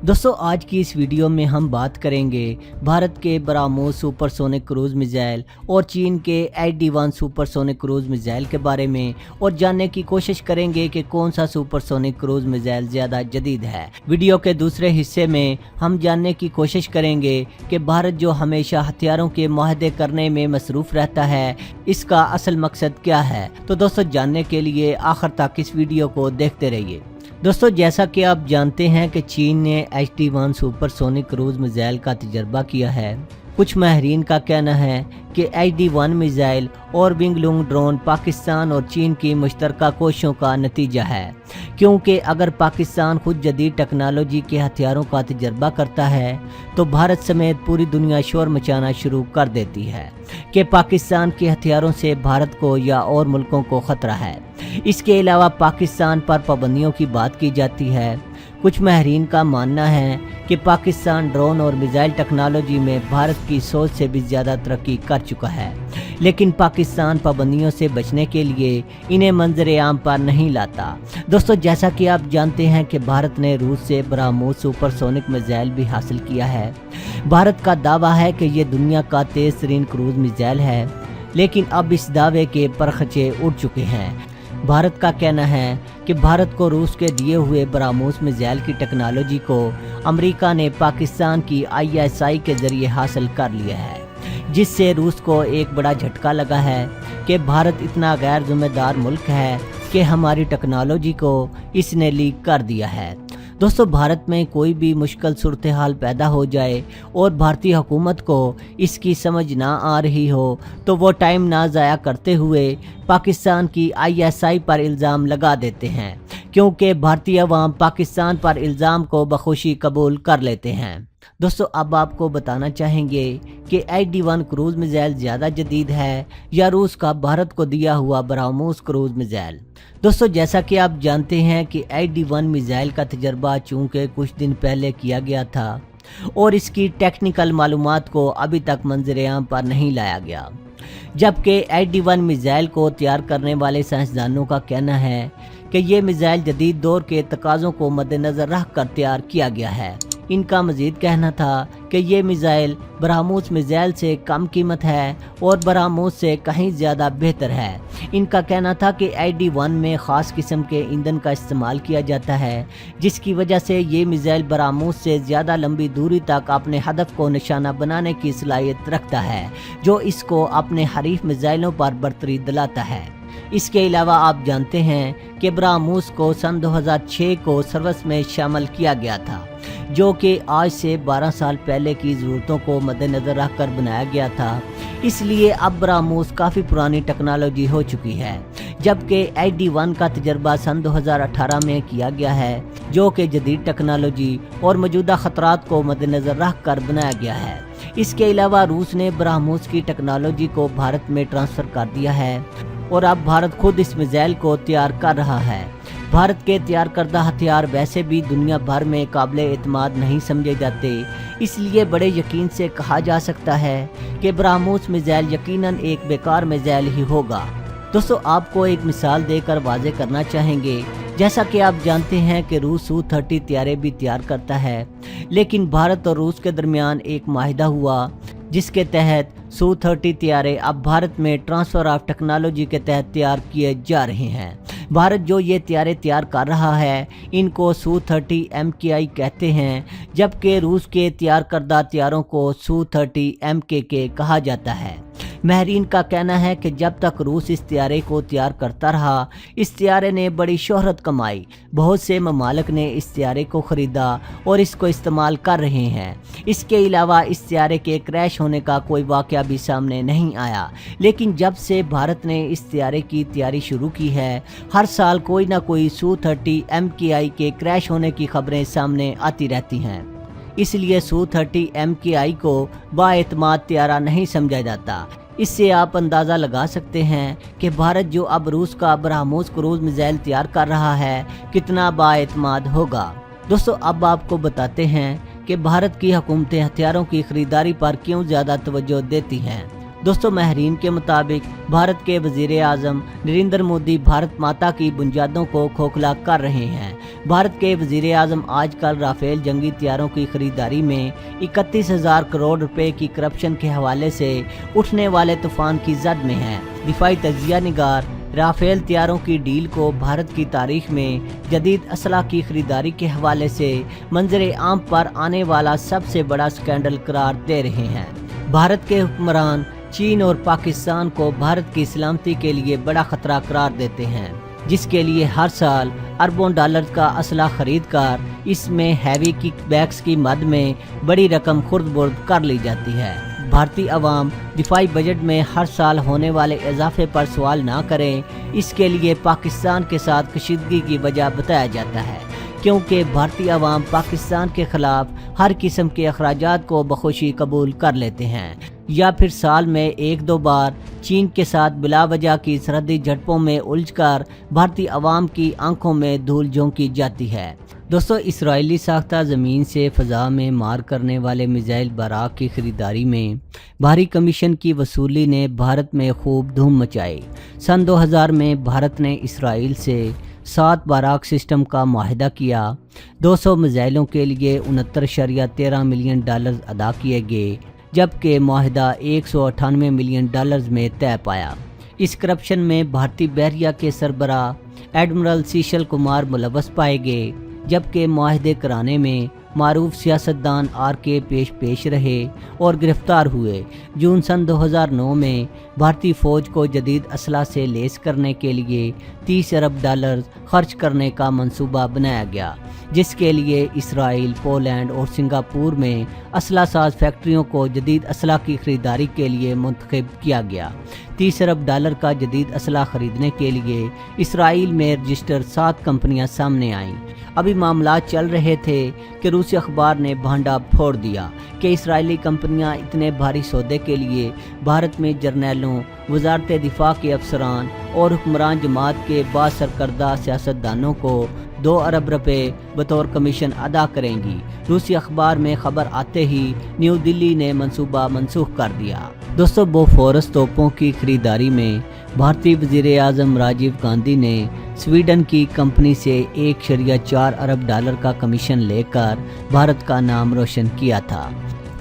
दोस्तों आज की इस वीडियो में हम बात करेंगे भारत के ब्रह्मोस सुपरसोनिक क्रूज मिसाइल और चीन के HD-1 सुपरसोनिक क्रूज मिसाइल के बारे में और जानने की कोशिश करेंगे कि कौन सा सुपरसोनिक क्रूज मिसाइल ज़्यादा जदीद है। वीडियो के दूसरे हिस्से में हम जानने की कोशिश करेंगे कि भारत जो हमेशा हथियारों के मुआहदे करने में मसरूफ़ रहता है, इसका असल मकसद क्या है। तो दोस्तों जानने के लिए आखिर तक इस वीडियो को देखते रहिए। दोस्तों जैसा कि आप जानते हैं कि चीन ने HD-1 सुपरसोनिक क्रूज मिसाइल का तजर्बा किया है। कुछ माहिरीन का कहना है कि HD-1 मिसाइल और विंगलुंग ड्रोन पाकिस्तान और चीन की मुश्तरका कोशिशों का नतीजा है, क्योंकि अगर पाकिस्तान खुद जदीद टेक्नोलॉजी के हथियारों का तजर्बा करता है तो भारत समेत पूरी दुनिया शोर मचाना शुरू कर देती है कि पाकिस्तान के हथियारों से भारत को या और मुल्कों को खतरा है। इसके अलावा पाकिस्तान पर पाबंदियों की बात की जाती है। कुछ माहिरीन का मानना है कि पाकिस्तान ड्रोन और मिसाइल टेक्नोलॉजी में भारत की सोच से भी ज़्यादा तरक्की कर चुका है, लेकिन पाकिस्तान पाबंदियों से बचने के लिए इन्हें मंजर आम पर नहीं लाता। दोस्तों जैसा कि आप जानते हैं कि भारत ने रूस से ब्रह्मोस सुपरसोनिक मिसाइल भी हासिल किया है। भारत का दावा है कि ये दुनिया का तेज़ तरीन क्रूज मिसाइल है, लेकिन अब इस दावे के परखचे उड़ चुके हैं। भारत का कहना है कि भारत को रूस के दिए हुए ब्रह्मोस मिसाइल की टेक्नोलॉजी को अमेरिका ने पाकिस्तान की ISI के ज़रिए हासिल कर लिया है, जिससे रूस को एक बड़ा झटका लगा है कि भारत इतना गैर जिम्मेदार मुल्क है कि हमारी टेक्नोलॉजी को इसने लीक कर दिया है। दोस्तों भारत में कोई भी मुश्किल सूरत हाल पैदा हो जाए और भारतीय हुकूमत को इसकी समझ ना आ रही हो तो वो टाइम ना ज़ाया करते हुए पाकिस्तान की ISI पर इल्ज़ाम लगा देते हैं, क्योंकि भारतीय अवाम पाकिस्तान पर इल्ज़ाम को बखुशी कबूल कर लेते हैं। दोस्तों अब आपको बताना चाहेंगे कि HD-1 क्रूज मिसाइल ज़्यादा जदीद है या रूस का भारत को दिया हुआ ब्रह्मोस क्रूज मिसाइल। दोस्तों जैसा कि आप जानते हैं कि HD-1 मिसाइल का तजर्बा चूँकि कुछ दिन पहले किया गया था और इसकी टेक्निकल मालूमात को अभी तक मंजर आम पर नहीं लाया गया, जबकि HD-1 मिसाइल को तैयार करने वाले साइंसदानों का कहना है कि ये मिसाइल जदीद दौर के तकाज़ों को मद्देनज़र रख कर तैयार किया गया है। इनका मज़ीद कहना था कि ये मिसाइल ब्रह्मोस मिसाइल से कम कीमत है और ब्रह्मोस से कहीं ज़्यादा बेहतर है। इनका कहना था कि HD-1 में ख़ास किस्म के ईंधन का इस्तेमाल किया जाता है, जिसकी वजह से ये मिसाइल ब्रह्मोस से ज़्यादा लंबी दूरी तक अपने हदफ को निशाना बनाने की सलाहियत रखता है, जो इसको अपने हरीफ मिसाइलों पर बरतरी दिलाता है। इसके अलावा आप जानते हैं कि ब्रह्मोस को सन 2006 को सर्विस में शामिल किया गया था, जो कि आज से 12 साल पहले की ज़रूरतों को मद्देनज़र रख कर बनाया गया था। इसलिए अब ब्रह्मोस काफ़ी पुरानी टेक्नोलॉजी हो चुकी है, जबकि HD-1 का तजर्बा सन 2018 में किया गया है, जो कि जदीद टेक्नोलॉजी और मौजूदा ख़तरात को मद्देनज़र रख कर बनाया गया है। इसके अलावा रूस ने ब्रह्मोस की टेक्नोलॉजी को भारत में ट्रांसफ़र कर दिया है और अब भारत खुद इस मिसाइल को तैयार कर रहा है। भारत के तैयार करदा हथियार वैसे भी दुनिया भर में काबिल एतमाद नहीं समझे जाते, इसलिए बड़े यकीन से कहा जा सकता है कि ब्रह्मोस मिसाइल यकीनन एक बेकार मिसाइल ही होगा। दोस्तों आपको एक मिसाल देकर वाज़ेह करना चाहेंगे, जैसा कि आप जानते हैं कि रूस Su-30 तैयारे भी तैयार करता है, लेकिन भारत और रूस के दरमियान एक माहिदा हुआ जिसके तहत Su-30 तैयारे अब भारत में ट्रांसफ़र ऑफ टेक्नोलॉजी के तहत तैयार किए जा रहे हैं। भारत जो ये तैयारे तैयार कर रहा है इनको Su-30 MKI कहते हैं, जबकि रूस के तैयार करदा तैयारों को Su-30 MKK कहा जाता है। माहिरीन का कहना है कि जब तक रूस इस तैयारे को तैयार करता रहा, इस तैयारे ने बड़ी शोहरत कमाई। बहुत से ममालिक ने इस तैयारे को ख़रीदा और इसको इस्तेमाल कर रहे हैं। इसके अलावा इस तैयारे के क्रैश होने का कोई वाक़या भी सामने नहीं आया, लेकिन जब से भारत ने इस तैयारे की तैयारी शुरू की है, हर साल कोई ना कोई Su-30 MKI के क्रैश होने की खबरें सामने आती रहती हैं। इसलिए Su-30 MKI को बाएतमाद तैयारा नहीं समझा जाता। इससे आप अंदाज़ा लगा सकते हैं कि भारत जो अब रूस का ब्रह्मोस क्रूज मिसाइल तैयार कर रहा है कितना बाएतमाद होगा। दोस्तों अब आपको बताते हैं कि भारत की हुकूमतें हथियारों की खरीदारी पर क्यों ज़्यादा तवज्जो देती हैं। दोस्तों माहिरीन के मुताबिक भारत के वज़ीर आज़म नरेंद्र मोदी भारत माता की बुनियादों को खोखला कर रहे हैं। भारत के वजीर आज़म आजकल राफेल जंगी तैयारों की खरीदारी में 31,000 करोड़ रुपए की करप्शन के हवाले से उठने वाले तूफान की जद में हैं। दिफाई तजिया निगार राफेल तैयारों की डील को भारत की तारीख में जदीद असलाह की खरीदारी के हवाले से मंजर आम पर आने वाला सबसे बड़ा स्कैंडल करार दे रहे हैं। भारत के हुक्मरान चीन और पाकिस्तान को भारत की सलामती के लिए बड़ा खतरा करार देते हैं, जिसके लिए हर साल अरबों डॉलर का असला खरीद कर इसमें हैवी किकबैक्स की मद में बड़ी रकम खुर्द बुर्द कर ली जाती है। भारतीय अवाम दिफाई बजट में हर साल होने वाले इजाफे पर सवाल ना करें, इसके लिए पाकिस्तान के साथ कशीदगी की वजह बताया जाता है, क्योंकि भारतीय अवाम पाकिस्तान के खिलाफ हर किस्म के अखराजात को बखुशी कबूल कर लेते हैं या फिर साल में एक दो बार चीन के साथ बिला वजह की सरहदी झड़पों में उलझकर भारतीय अवाम की आंखों में धूल झोंकी जाती है। दोस्तों, इसराइली साख्ता ज़मीन से फ़ज़ा में मार करने वाले मिसाइल बराक की खरीदारी में भारी कमीशन की वसूली ने भारत में खूब धूम मचाई। सन 2000 में भारत ने इसराइल से 7 बाराक सिस्टम का मुआहदा किया। 200 मिसाइलों के लिए 69.13 मिलियन डॉलर अदा किए गए, जबकि मुआहदा 198 मिलियन डॉलर में तय पाया। इस करप्शन में भारतीय बहरिया के सरबराह एडमिरल सीशल कुमार मुलव्वस पाए गए, जबकि मुआहदे कराने में मारूफ सियासतदान RK पेश रहे और गिरफ्तार हुए। जून सन 2009 में भारतीय फ़ौज को जदीद असला से लेस करने के लिए 30 अरब डॉलर खर्च करने का मंसूबा बनाया गया, जिसके लिए इसराइल, पोलैंड और सिंगापुर में असला साज फैक्ट्रियों को जदीद असला की खरीदारी के लिए मुंतखब किया गया। 30 अरब डॉलर का जदीद असला खरीदने के लिए इसराइल में रजिस्टर्ड 7 कंपनियां सामने आईं। अभी मामला चल रहे थे कि रूसी अखबार ने भांडा फोड़ दिया कि इसराइली कंपनियां इतने भारी सौदे के लिए भारत में जर्नैलों, वजारत दिफा के अफसरान और हुक्मरान जमात के बासरकर्दा सियासतदानों को 2 अरब रुपए बतौर कमीशन अदा करेंगी। रूसी अखबार में खबर आते ही न्यू दिल्ली ने मंसूबा मनसूख कर दिया। दोस्तों, बोफोरस तोपों की खरीदारी में भारतीय वजीर आज़म राजीव गांधी ने स्वीडन की कंपनी से 1.4 अरब डॉलर का कमीशन लेकर भारत का नाम रोशन किया था।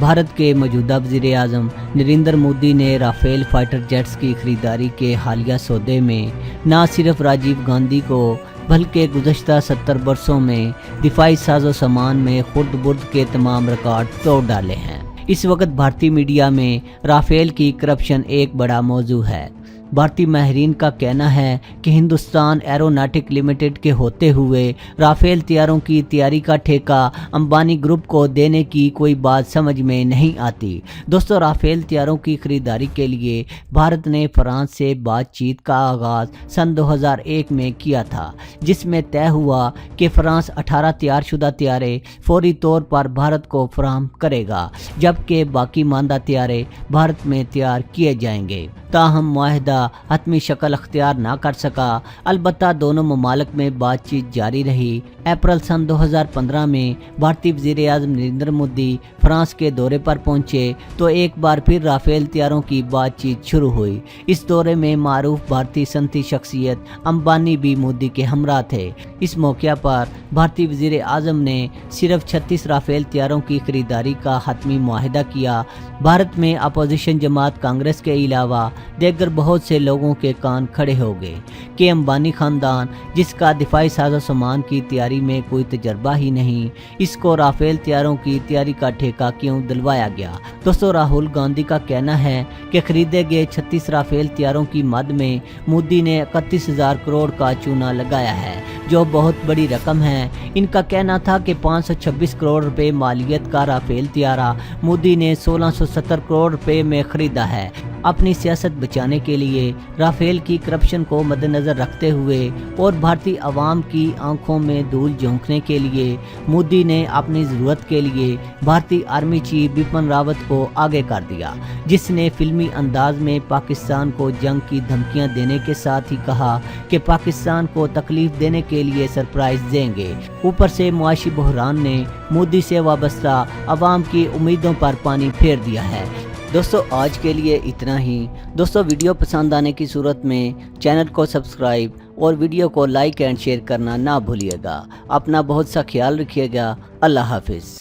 भारत के मौजूदा वज़ीर आज़म नरेंद्र मोदी ने राफेल फाइटर जेट्स की खरीदारी के हालिया सौदे में न सिर्फ राजीव गांधी को बल्कि गुज़श्ता 70 वर्षों में दिफाई साजो सामान में खुर्द बुर्द के तमाम रिकॉर्ड तोड़ डाले हैं। इस वक्त भारतीय मीडिया में राफेल की करप्शन एक बड़ा मौजू है। भारतीय माहिरीन का कहना है कि हिंदुस्तान एरोनॉटिक लिमिटेड के होते हुए राफेल तैयारों की तैयारी का ठेका अंबानी ग्रुप को देने की कोई बात समझ में नहीं आती। दोस्तों, राफेल तैयारों की खरीदारी के लिए भारत ने फ्रांस से बातचीत का आगाज़ सन 2001 में किया था, जिसमें तय हुआ कि फ्रांस 18 तैयारशुदा तैयारे फौरी तौर पर भारत को फराहम करेगा, जबकि बाकी मानदा तैयारे भारत में तैयार किए जाएंगे। ताहम मुआहदा हतमी शक्ल अख्तियार ना कर सका। अलबत्ता दोनों ममालिक में बातचीत जारी रही। अप्रैल सन 2015 में भारतीय वज़ीर आज़म नरेंद्र मोदी फ्रांस के दौरे पर पहुंचे तो एक बार फिर राफेल तैयारों की बातचीत शुरू हुई। इस दौरे में मारूफ भारतीय सनती शख्सियत अंबानी भी मोदी के हमरा थे। इस मौके पर भारतीय वज़ीर आज़म ने सिर्फ 36 राफेल तैयारों की खरीदारी का हतमी मुआहदा किया। भारत में अपोजिशन जमात कांग्रेस के अलावा देगर बहुत से लोगों के कान खड़े हो गए कि अंबानी खानदान, जिसका दिफाई साजो सामान की तैयारी में कोई तजर्बा ही नहीं, इसको राफेल तैयारों की तैयारी का ठेका क्यों दिलवाया गया। दोस्तों, राहुल गांधी का कहना है कि खरीदे गए 36 राफेल तैयारों की मद में मोदी ने 31,000 करोड़ का चूना लगाया है, जो बहुत बड़ी रकम है। इनका कहना था कि 526 करोड़ रुपए मालियत का राफेल तैयारा मोदी ने 1670 करोड़ रुपए में खरीदा है। अपनी सियासत बचाने के लिए राफेल की करप्शन को मद्देनजर रखते हुए और भारतीय अवाम की आंखों में धूल झोंकने के लिए मोदी ने अपनी ज़रूरत के लिए भारतीय आर्मी चीफ बिपिन रावत को आगे कर दिया, जिसने फिल्मी अंदाज में पाकिस्तान को जंग की धमकियां देने के साथ ही कहा कि पाकिस्तान को तकलीफ देने के लिए सरप्राइज देंगे। ऊपर से मुआशी बहरान ने मोदी से वाबस्ता अवाम की उम्मीदों पर पानी फेर दिया है। दोस्तों, आज के लिए इतना ही। दोस्तों, वीडियो पसंद आने की सूरत में चैनल को सब्सक्राइब اور ویڈیو کو لائک اینڈ شیئر کرنا نہ بھولیے گا۔ اپنا بہت سا خیال رکھیے گا۔ اللہ حافظ۔